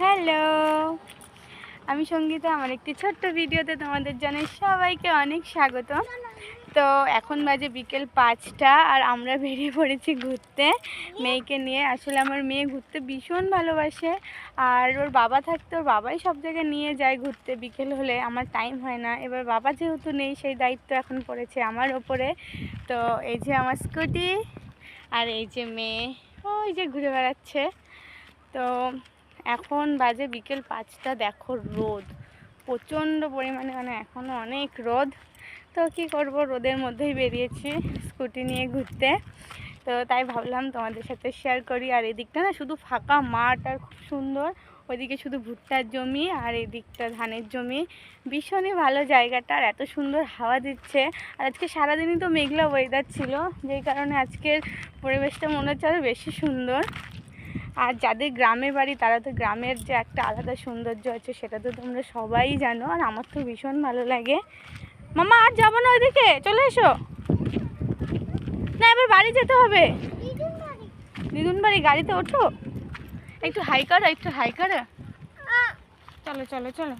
Hello, আমি সঙ্গীতা। আমার একটি ছোট্ট ভিডিওতে তোমাদের জানাই সবাইকে অনেক স্বাগত। তো এখন বাজে বিকেল 5টা আর আমরা বেরিয়ে পড়েছি ঘুরতে মেয়েকে নিয়ে। আসলে আমার মেয়ে ঘুরতে ভীষণ ভালোবাসে, আর ওর বাবা থাকতে ওর বাবাই সব জায়গায় নিয়ে যায় ঘুরতে। বিকেল হলে আমার টাইম হয় না, এবার বাবা যেহেতু নেই সেই দায়িত্ব এখন পড়েছে আমার ওপরে। তো এই যে আমার স্কুটি আর এই যে মেয়ে ওই যে ঘুরে বেড়াচ্ছে। তো এখন বাজে বিকেল 5টা, দেখো রোদ প্রচণ্ড পরিমাণে, মানে এখনও অনেক রোদ। তো কি করব, রোদের মধ্যেই বেরিয়েছি স্কুটি নিয়ে ঘুরতে। তো তাই ভাবলাম তোমাদের সাথে শেয়ার করি। আর এদিকটা না শুধু ফাঁকা মাঠ আর খুব সুন্দর, ওইদিকে শুধু ভুট্টার জমি আর এদিকটা ধানের জমি। ভীষণই ভালো জায়গাটা, আর এত সুন্দর হাওয়া দিচ্ছে। আর আজকে সারাদিনই তো মেঘলা ওয়েদার ছিল, যেই কারণে আজকের পরিবেশটা মনে হচ্ছে আরও বেশি সুন্দর। আর যাদের গ্রামে বাড়ি তারা তো গ্রামের যে একটা আলাদা সৌন্দর্য আছে সেটা তো তোমরা সবাই জানো, আর আমার তো ভীষণ ভালো লাগে। মামা আর যাবো না ওইদিকে, চলে এসো না, এবার বাড়ি যেতে হবে। দিদুন বাড়ি, গাড়িতে ওঠো, একটু হাই করো, একটু হাই করো, চলো চলো চলো।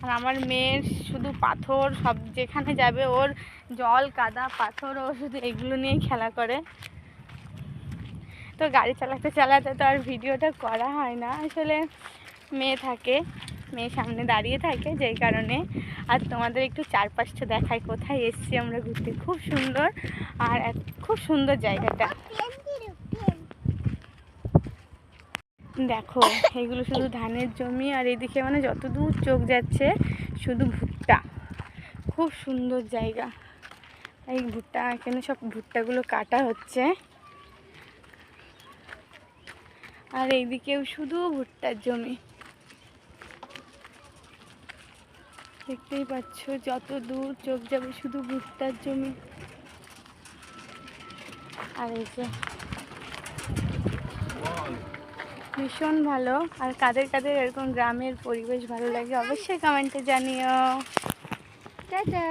আর আমার মেয়ের শুধু পাথর, সব যেখানে যাবে ওর জল কাদা পাথর, ও শুধু এগুলো নিয়েই খেলা করে। তো গাড়ি চালাতে চালাতে তো আর ভিডিওটা করা হয় না, আসলে মেয়ে থাকে, মেয়ে সামনে দাঁড়িয়ে থাকে যেই কারণে। আর তোমাদের একটু চারপাশটা দেখায়, কোথায় এসছি আমরা ঘুরতে। খুব সুন্দর, আর খুব সুন্দর জায়গাটা। দেখো এগুলো শুধু ধানের জমি, আর এদিকে মানে যতদূর চোখ যাচ্ছে শুধু ভুট্টা। খুব সুন্দর জায়গা। এই ভুট্টা, এখানে সব ভুট্টাগুলো কাটা হচ্ছে, আর এইদিকেও শুধু ভুট্টার জমি। দেখতেই পাচ্ছ যত দূর চোখ যাবে শুধু ভুট্টার জমি। আর এই যে ভীষণ ভালো। আর কাদের কাদের এরকম গ্রামের পরিবেশ ভালো লাগে অবশ্যই কমেন্টে জানিও। টাটা।